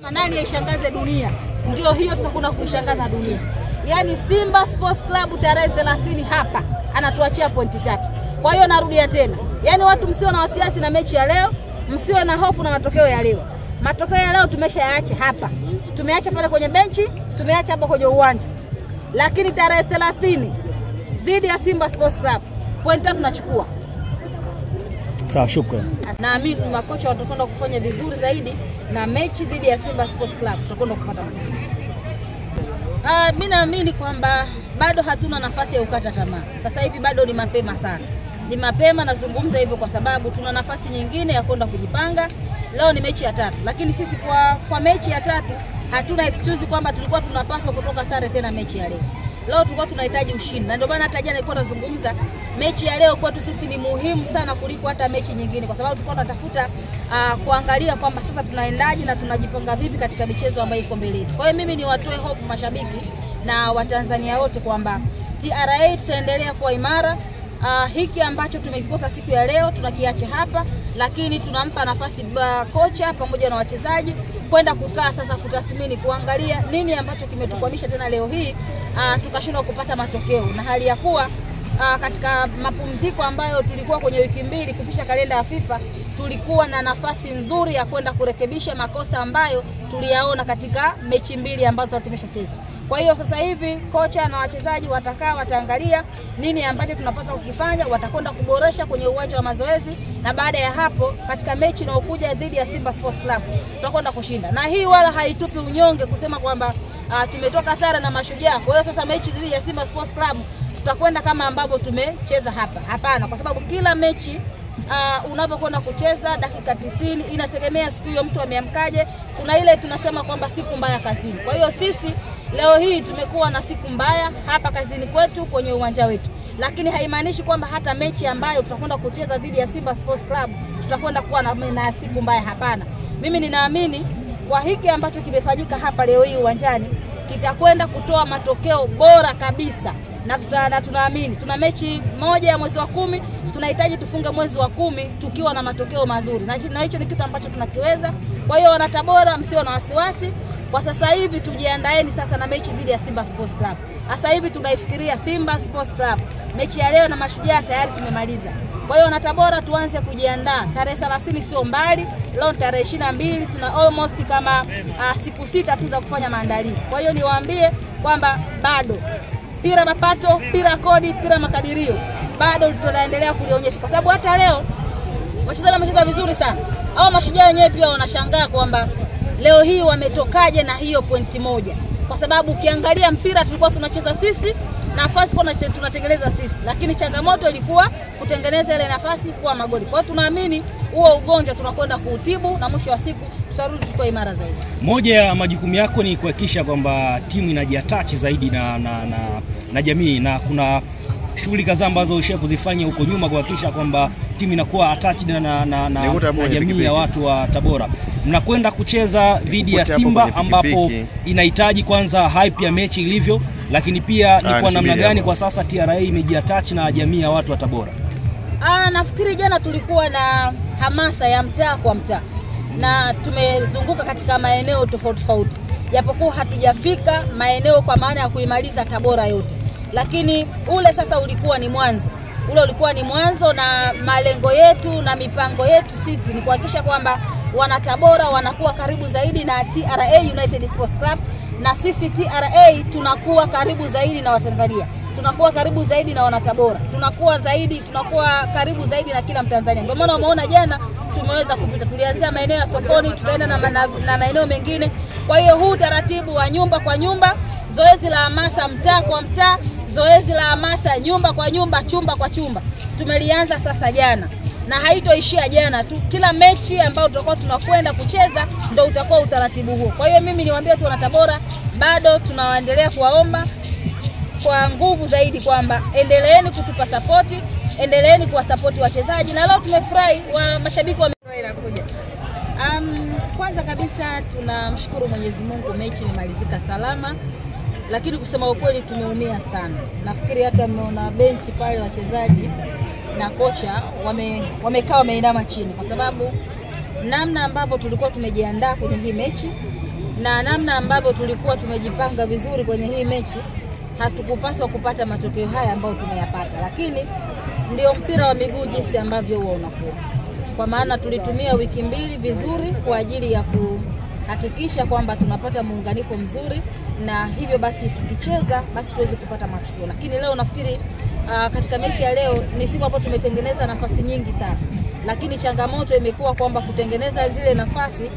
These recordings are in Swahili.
Nani ishangaze dunia? Ndio hiyo tutakwenda kuishangaza dunia. Yaani Simba Sports Club tarehe 30 hapa anatuachia pointi 3. Kwa hiyo narudia tena. Yaani watu msio na wasiwasi na mechi ya leo, msio na hofu na matokeo ya leo. Matokeo ya leo tumeshayaacha hapa. Tumeacha pale kwenye benchi, tumeacha hapa kwenye uwanja. Lakini tarehe 30 dhidi ya Simba Sports Club pointi 3 tunachukua. Sawa, shukrani. Naamini makocha watakwenda kufanya vizuri zaidi na mechi dhidi ya Simba Sports Club tutakwenda kupata matokeo. Mimi naamini kwamba bado hatuna nafasi ya ukata tamaa. Sasa hivi bado ni mapema sana. Ni mapema, nazungumza hivyo kwa sababu tuna nafasi nyingine ya kwenda kujipanga. Leo ni mechi ya 3, lakini sisi kwa mechi ya 3 hatuna excuse kwamba tulikuwa tunapaswa kutoka sare tena mechi ya leo. Leo tulikuwa tunahitaji ushindi. Na ndio maana hata jana nilikuwa nazungumza mechi ya leo kwetu sisi ni muhimu sana kuliko hata mechi nyingine kwa sababu tulikuwa tunatafuta kuangalia kwamba sasa tunaendaje na tunajipanga vipi katika michezo ambayo iko mbele yetu. Kwa hiyo mimi niwatoe hofu mashabiki na Watanzania wote kwamba TRA tutaendelea kuwa imara. Hiki ambacho tumekikosa siku ya leo tunakiacha hapa, lakini tunampa nafasi kocha pamoja na wachezaji kwenda kukaa sasa kutathmini kuangalia nini ambacho kimetukwamisha tena leo hii tukashindwa kupata matokeo, na hali ya kuwa katika mapumziko ambayo tulikuwa kwenye wiki mbili kupisha kalenda ya FIFA tulikuwa na nafasi nzuri ya kwenda kurekebisha makosa ambayo tuliyaona katika mechi mbili ambazo tumeshacheza. Kwa hiyo sasa hivi kocha na wachezaji watakaa wataangalia nini ambacho tunapaswa kukifanya, watakwenda kuboresha kwenye uwanja wa mazoezi, na baada ya hapo katika mechi inayokuja dhidi ya Simba Sports Club tutakwenda kushinda. Na hii wala haitupi unyonge kusema kwamba tumetoka sare na Mashujaa. Kwa hiyo sasa mechi dhidi ya Simba Sports Club tutakwenda kama ambavyo tumecheza hapa. Hapana, kwa sababu kila mechi unapokwenda kucheza dakika 90 inategemea siku hiyo mtu ameamkaje. Kuna ile tunasema kwamba siku mbaya kazini. Kwa hiyo sisi leo hii tumekuwa na siku mbaya hapa kazini kwetu kwenye uwanja wetu. Lakini haimaanishi kwamba hata mechi ambayo tutakwenda kucheza dhidi ya Simba Sports Club tutakwenda kuwa na siku mbaya. Hapana. Mimi ninaamini kwa hiki ambacho kimefanyika hapa leo hii uwanjani kitakwenda kutoa matokeo bora kabisa. Na tunaamini tuna mechi moja ya mwezi wa 10, tunahitaji tufunge mwezi wa 10 tukiwa na matokeo mazuri. Na hicho ni kitu ambacho tunakiweza. Kwa hiyo wana Tabora msio na wasiwasi. Kwa sasa hivi tujiandaeni sasa na mechi dhidi ya Simba Sports Club. Sasa hivi tunaifikiria Simba Sports Club. Mechi ya leo na Mashujaa tayari tumemaliza. Kwa hiyo wana Tabora tuanze kujiandaa. Tarehe 30 sio mbali. Leo tarehe 22 tuna almost kama siku 6 tu za kufanya maandalizi. Kwa hiyo niwaambie kwamba bado pira mapato, pira kodi, pira makadirio bado tutaendelea kulionyesha kwa sababu hata leo wachezaji wamecheza vizuri sana. Hao Mashujaa wenyewe pia wanashangaa kwamba leo hii wametokaje na hiyo pointi 1. Kwa sababu ukiangalia mpira tulikuwa tunacheza sisi, nafasi kwa tunatengeneza sisi, lakini changamoto ilikuwa kutengeneza ile nafasi kuwa magoli. Kwa hiyo tunaamini huo ugonjwa tunakwenda kuutibu na mwisho wa siku tutarudi tukiwa imara zaidi. Moja ya majukumu yako ni kuhakikisha kwamba timu inajiattach zaidi na jamii, na kuna shughuli kadhaa ambazo ushawahi kuzifanya huko nyuma kuhakikisha kwamba timu inakuwa attached na jamii ya watu wa Tabora. Mnakwenda kucheza dhidi ya Simba ambapo inahitaji kwanza hype ya mechi ilivyo, lakini pia ni kwa namna gani kwa sasa TRA imejiattach na jamii ya watu wa Tabora? Nafikiri jana tulikuwa na hamasa ya mtaa kwa mtaa na tumezunguka katika maeneo tofauti tofauti. Japokuwa hatujafika maeneo kwa maana ya kuimaliza Tabora yote. Lakini ule sasa ulikuwa ni mwanzo. Ule ulikuwa ni mwanzo, na malengo yetu na mipango yetu sisi ni kuhakikisha kwamba wana Tabora wanakuwa karibu zaidi na TRA United Sports Club, na sisi TRA tunakuwa karibu zaidi na Watanzania. Tunakuwa karibu zaidi na wana Tabora. Tunakuwa karibu zaidi na kila Mtanzania. Ndio maana umeona jana tumeweza kupita. Tulianzia maeneo ya sokoni, tukaenda na maeneo mengine. Kwa hiyo huu taratibu wa nyumba kwa nyumba, zoezi la hamasa mtaa kwa mtaa, zoezi la hamasa nyumba kwa nyumba, chumba kwa chumba, tumelianza sasa jana. Na haitoishia jana tu. Kila mechi ambayo tutakuwa tunakwenda kucheza ndio utakuwa utaratibu huo. Kwa hiyo mimi niwaambie tu wana Tabora bado tunaendelea kuwaomba kwa nguvu zaidi kwamba endeleeni kutupa support, endeleeni kuwasupport wachezaji, na leo tumefurahi wa mashabiki wamefurahi kuja. Kwanza kabisa tunamshukuru Mwenyezi Mungu, mechi imemalizika salama, lakini kusema ukweli tumeumia sana. Nafikiri hata mmeona benchi pale wachezaji na kocha wamekaa wameinama chini kwa sababu namna ambavyo tulikuwa tumejiandaa kwenye hii mechi na namna ambavyo tulikuwa tumejipanga vizuri kwenye hii mechi, hatukupaswa kupata matokeo haya ambayo tumeyapata. Lakini ndio mpira wa miguu jinsi ambavyo huwa unakuwa. Kwa maana tulitumia wiki mbili vizuri kwa ajili ya kuhakikisha kwamba tunapata muunganiko mzuri, na hivyo basi tukicheza basi tuweze kupata matokeo. Lakini leo nafikiri katika mechi ya leo ni siku ambapo tumetengeneza nafasi nyingi sana, lakini changamoto imekuwa kwamba kutengeneza zile nafasi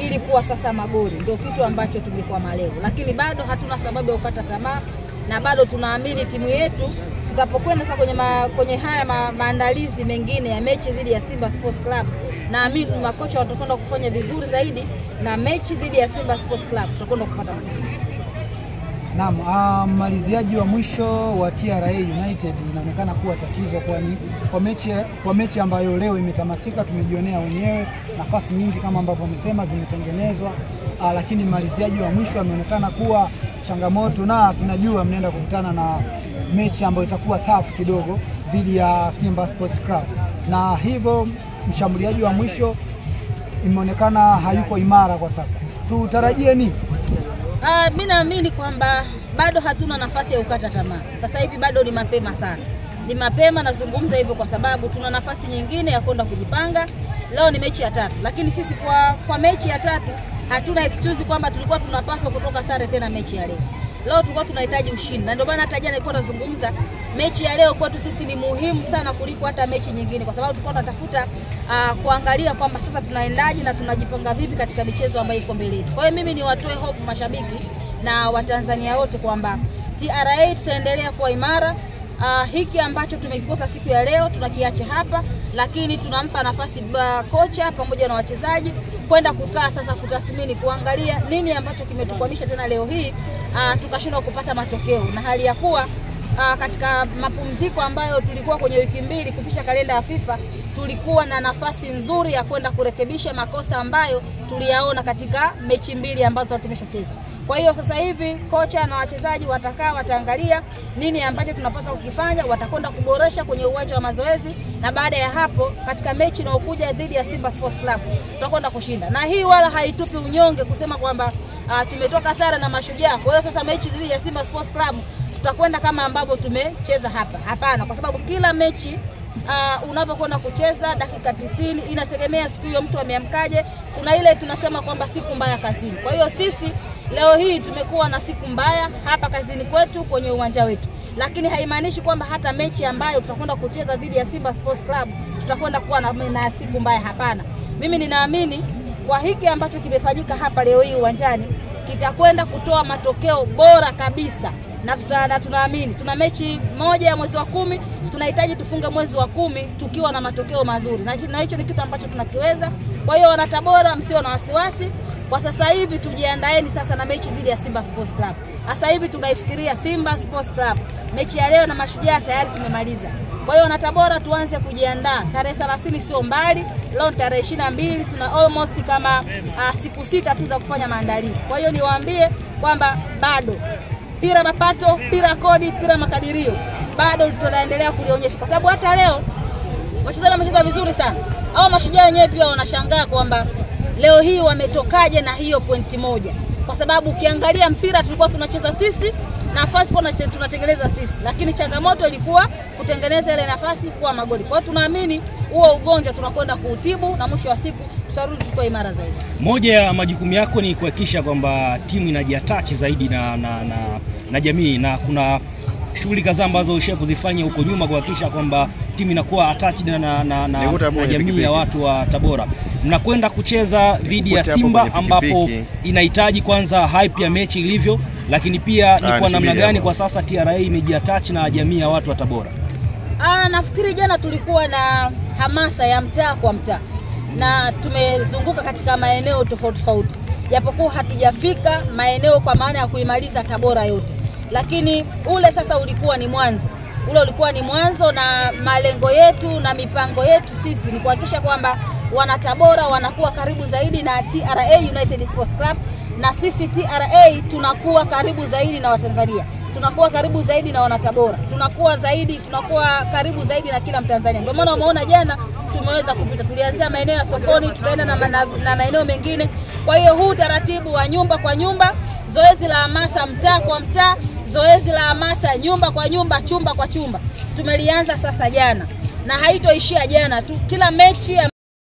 ili kuwa sasa magoli ndio kitu ambacho tumekuwa leo. Lakini bado hatuna sababu ya kukata tamaa, na bado tunaamini timu yetu tutapokwenda sasa kwenye haya maandalizi mengine ya mechi dhidi ya Simba Sports Club, naamini makocha watakwenda kufanya vizuri zaidi, na mechi dhidi ya Simba Sports Club tutakwenda kupata matokeo. Naam, maliziaji wa mwisho wa TRA United inaonekana kuwa tatizo, kwani kwa mechi ambayo leo imetamatika tumejionea wenyewe nafasi nyingi kama ambavyo wamesema zimetengenezwa, lakini maliziaji wa mwisho ameonekana kuwa changamoto, na tunajua mnaenda kukutana na mechi ambayo itakuwa tough kidogo dhidi ya Simba Sports Club, na hivyo mshambuliaji wa mwisho imeonekana hayuko imara kwa sasa. Tutarajie nini? Mimi naamini kwamba bado hatuna nafasi ya kukata tamaa. Sasa hivi bado ni mapema sana. Ni mapema, nazungumza hivyo kwa sababu tuna nafasi nyingine ya kwenda kujipanga. Leo ni mechi ya 3, lakini sisi kwa mechi ya 3 hatuna excuse kwamba tulikuwa tunapaswa kutoka sare tena mechi ya leo. Leo tulikuwa tunahitaji ushindi, na ndio maana hata jana nilikuwa nazungumza mechi ya leo kwetu sisi ni muhimu sana kuliko hata mechi nyingine, kwa sababu tulikuwa tunatafuta kuangalia kwamba sasa tunaendaje na tunajipanga vipi katika michezo ambayo iko mbele yetu. Kwa hiyo mimi niwatoe hofu mashabiki na Watanzania wote kwamba TRA tutaendelea kuwa imara. Hiki ambacho tumekikosa siku ya leo tunakiacha hapa, lakini tunampa nafasi kocha pamoja na wachezaji kwenda kukaa sasa kutathmini, kuangalia nini ambacho kimetukwamisha tena leo hii tukashindwa kupata matokeo, na hali ya kuwa katika mapumziko ambayo tulikuwa kwenye wiki mbili kupisha kalenda ya FIFA tulikuwa na nafasi nzuri ya kwenda kurekebisha makosa ambayo tuliyaona katika mechi mbili ambazo tumeshacheza. Kwa hiyo sasa hivi kocha na wachezaji wataangalia nini ambacho tunapaswa kukifanya, watakwenda kuboresha kwenye uwanja wa mazoezi, na baada ya hapo katika mechi inayokuja dhidi ya Simba Sports Club tutakwenda kushinda. Na hii wala haitupi unyonge kusema kwamba tumetoka sare na Mashujaa, kwa hiyo sasa mechi dhidi ya Simba Sports Club tutakwenda kama ambavyo tumecheza hapa. Hapana, kwa sababu kila mechi unapokwenda kucheza dakika 90 inategemea siku hiyo mtu ameamkaje. Kuna ile tunasema kwamba siku mbaya kazini. Kwa hiyo sisi leo hii tumekuwa na siku mbaya hapa kazini kwetu kwenye uwanja wetu, lakini haimaanishi kwamba hata mechi ambayo tutakwenda kucheza dhidi ya Simba Sports Club tutakwenda kuwa na siku mbaya. Hapana, mimi ninaamini kwa hiki ambacho kimefanyika hapa leo hii uwanjani kitakwenda kutoa matokeo bora kabisa, na tunaamini tuna mechi moja ya mwezi wa 10, tunahitaji tufunge mwezi wa 10 tukiwa na matokeo mazuri, na hicho ni kitu ambacho tunakiweza. Kwa hiyo wana Tabora, msio na wasiwasi. Kwa sasa hivi tujiandaeni sasa na mechi dhidi ya Simba Sports Club. Sasa hivi tunaifikiria Simba Sports Club. Mechi ya leo na Mashujaa tayari tumemaliza. Kwa hiyo wana Tabora tuanze kujiandaa. Tarehe 30 sio mbali, leo tarehe 22, tuna almost kama siku 6 tu za kufanya maandalizi. Kwa hiyo niwaambie kwamba bado pira mapato, pira kodi, pira makadirio bado tutaendelea kulionyesha, kwa sababu hata leo wachezaji wamecheza vizuri sana. Hao Mashujaa wenyewe pia wanashangaa kwamba leo hii wametokaje na hiyo pointi moja, kwa sababu ukiangalia mpira tulikuwa tunacheza sisi, nafasi kwa tunatengeneza sisi, lakini changamoto ilikuwa kutengeneza ile nafasi kuwa magoli. Kwa hiyo tunaamini huo ugonjwa tunakwenda kuutibu, na mwisho wa siku tutarudi tukiwa imara zaidi. Moja ya majukumu yako ni kuhakikisha kwamba timu inajiatach zaidi na jamii, na kuna shughuli kadhaa ambazo ushawahi kuzifanya huko nyuma kuhakikisha kwamba timu inakuwa attached na jamii ya watu wa Tabora. Mnakwenda kucheza dhidi ya Simba ambapo inahitaji kwanza hype ya mechi ilivyo, lakini pia ni kwa namna gani kwa sasa TRA imejiattach na jamii ya watu wa Tabora? Nafikiri jana tulikuwa na hamasa ya mtaa kwa mtaa, na tumezunguka katika maeneo tofauti tofauti, japokuwa hatujafika maeneo kwa maana ya kuimaliza Tabora yote, lakini ule sasa ulikuwa ni mwanzo. Ule ulikuwa ni mwanzo, na malengo yetu na mipango yetu sisi ni kuhakikisha kwamba wana Tabora wanakuwa karibu zaidi na TRA United Sports Club, na sisi TRA tunakuwa karibu zaidi na Watanzania. tunakuwa karibu zaidi na wanatabora, tunakuwa karibu zaidi na kila Mtanzania. Ndio maana umeona jana tumeweza kupita, tulianzia maeneo ya sokoni tukaenda na maeneo mengine. Kwa hiyo huu taratibu wa nyumba kwa nyumba, zoezi la hamasa mtaa kwa mtaa, zoezi la hamasa nyumba kwa nyumba, chumba kwa chumba, tumelianza sasa jana na haitoishia jana tu. Kila mechi